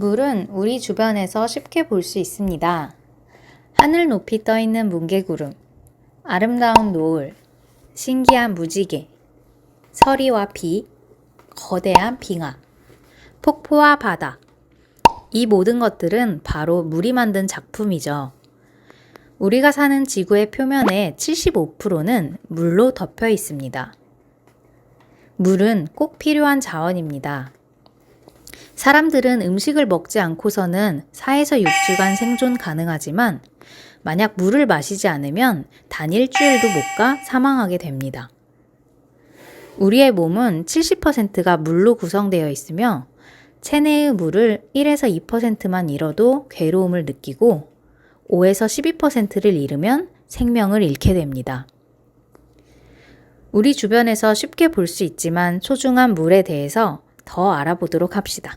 물은 우리 주변에서 쉽게 볼 수 있습니다. 하늘 높이 떠 있는 뭉게구름, 아름다운 노을, 신기한 무지개, 서리와 비, 거대한 빙하, 폭포와 바다. 이 모든 것들은 바로 물이 만든 작품이죠. 우리가 사는 지구의 표면의 75%는 물로 덮여 있습니다. 물은 꼭 필요한 자원입니다. 사람들은 음식을 먹지 않고서는 4에서 6주간 생존 가능하지만 만약 물을 마시지 않으면 단 일주일도 못 가 사망하게 됩니다. 우리의 몸은 70%가 물로 구성되어 있으며 체내의 물을 1에서 2%만 잃어도 괴로움을 느끼고 5에서 12%를 잃으면 생명을 잃게 됩니다. 우리 주변에서 쉽게 볼 수 있지만 소중한 물에 대해서 더 알아보도록 합시다.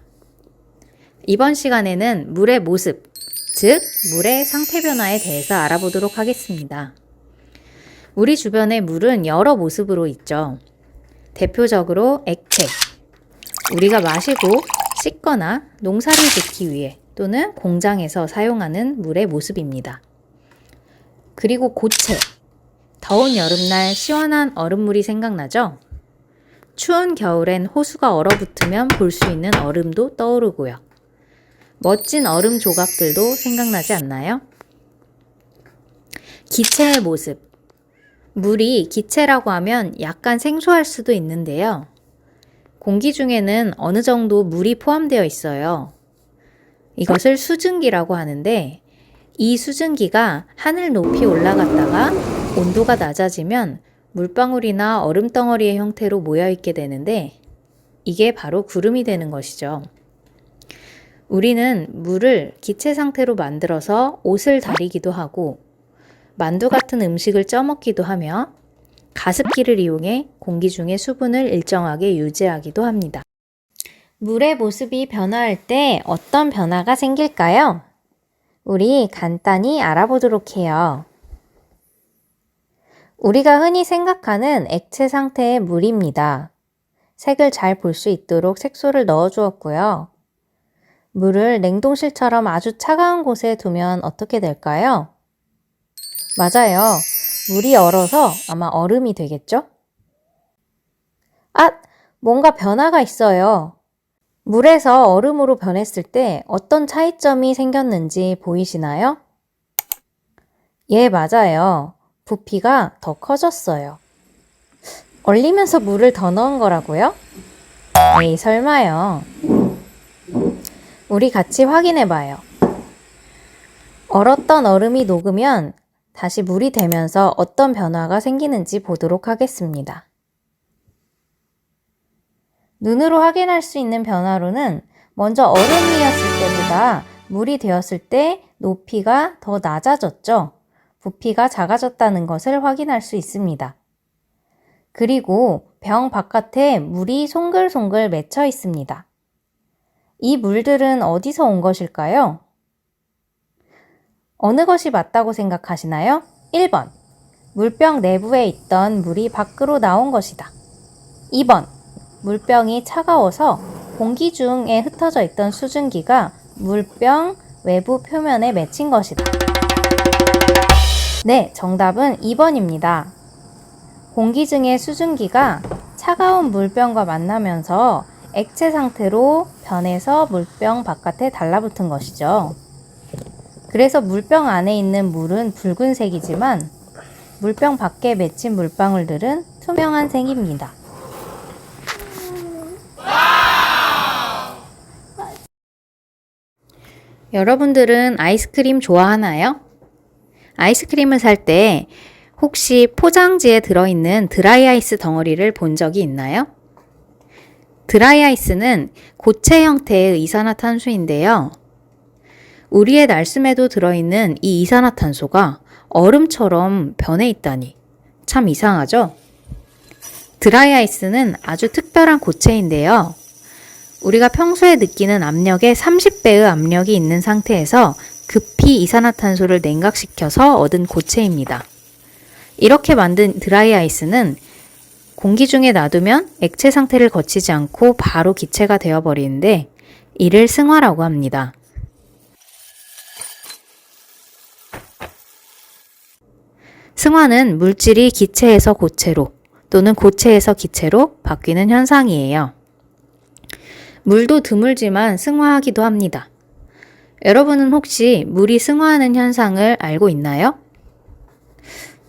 이번 시간에는 물의 모습, 즉 물의 상태 변화에 대해서 알아보도록 하겠습니다. 우리 주변의 물은 여러 모습으로 있죠. 대표적으로 액체, 우리가 마시고 씻거나 농사를 짓기 위해 또는 공장에서 사용하는 물의 모습입니다. 그리고 고체, 더운 여름날 시원한 얼음물이 생각나죠? 추운 겨울엔 호수가 얼어붙으면 볼 수 있는 얼음도 떠오르고요. 멋진 얼음 조각들도 생각나지 않나요? 기체의 모습. 물이 기체라고 하면 약간 생소할 수도 있는데요. 공기 중에는 어느 정도 물이 포함되어 있어요. 이것을 수증기라고 하는데 이 수증기가 하늘 높이 올라갔다가 온도가 낮아지면 물방울이나 얼음덩어리의 형태로 모여있게 되는데 이게 바로 구름이 되는 것이죠. 우리는 물을 기체 상태로 만들어서 옷을 다리기도 하고 만두 같은 음식을 쪄먹기도 하며 가습기를 이용해 공기 중의 수분을 일정하게 유지하기도 합니다. 물의 모습이 변화할 때 어떤 변화가 생길까요? 우리 간단히 알아보도록 해요. 우리가 흔히 생각하는 액체 상태의 물입니다. 색을 잘 볼 수 있도록 색소를 넣어 주었고요. 물을 냉동실처럼 아주 차가운 곳에 두면 어떻게 될까요? 맞아요. 물이 얼어서 아마 얼음이 되겠죠? 뭔가 변화가 있어요. 물에서 얼음으로 변했을 때 어떤 차이점이 생겼는지 보이시나요? 예, 맞아요. 부피가 더 커졌어요. 얼리면서 물을 더 넣은 거라고요? 에이, 설마요. 우리 같이 확인해 봐요. 얼었던 얼음이 녹으면 다시 물이 되면서 어떤 변화가 생기는지 보도록 하겠습니다. 눈으로 확인할 수 있는 변화로는 먼저 얼음이었을 때보다 물이 되었을 때 높이가 더 낮아졌죠. 부피가 작아졌다는 것을 확인할 수 있습니다. 그리고 병 바깥에 물이 송글송글 맺혀 있습니다. 이 물들은 어디서 온 것일까요? 어느 것이 맞다고 생각하시나요? 1번. 물병 내부에 있던 물이 밖으로 나온 것이다. 2번. 물병이 차가워서 공기 중에 흩어져 있던 수증기가 물병 외부 표면에 맺힌 것이다. 네, 정답은 2번입니다. 공기 중의 수증기가 차가운 물병과 만나면서 액체 상태로 변해서 물병 바깥에 달라붙은 것이죠. 그래서 물병 안에 있는 물은 붉은색이지만 물병 밖에 맺힌 물방울들은 투명한 색입니다. 여러분들은 아이스크림 좋아하나요? 아이스크림을 살 때 혹시 포장지에 들어있는 드라이아이스 덩어리를 본 적이 있나요? 드라이아이스는 고체 형태의 이산화탄소인데요. 우리의 날숨에도 들어있는 이 이산화탄소가 얼음처럼 변해 있다니 참 이상하죠? 드라이아이스는 아주 특별한 고체인데요. 우리가 평소에 느끼는 압력의 30배의 압력이 있는 상태에서 급히 이산화탄소를 냉각시켜서 얻은 고체입니다. 이렇게 만든 드라이아이스는 공기 중에 놔두면 액체 상태를 거치지 않고 바로 기체가 되어버리는데 이를 승화라고 합니다. 승화는 물질이 기체에서 고체로 또는 고체에서 기체로 바뀌는 현상이에요. 물도 드물지만 승화하기도 합니다. 여러분은 혹시 물이 승화하는 현상을 알고 있나요?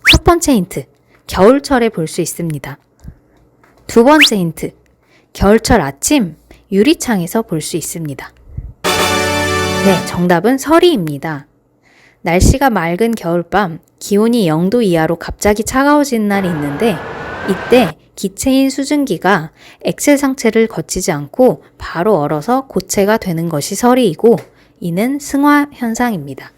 첫 번째 힌트, 겨울철에 볼 수 있습니다. 두 번째 힌트, 겨울철 아침 유리창에서 볼 수 있습니다. 네, 정답은 서리입니다. 날씨가 맑은 겨울밤, 기온이 0도 이하로 갑자기 차가워진 날이 있는데 이때 기체인 수증기가 액체 상체를 거치지 않고 바로 얼어서 고체가 되는 것이 서리이고 이는 승화 현상입니다.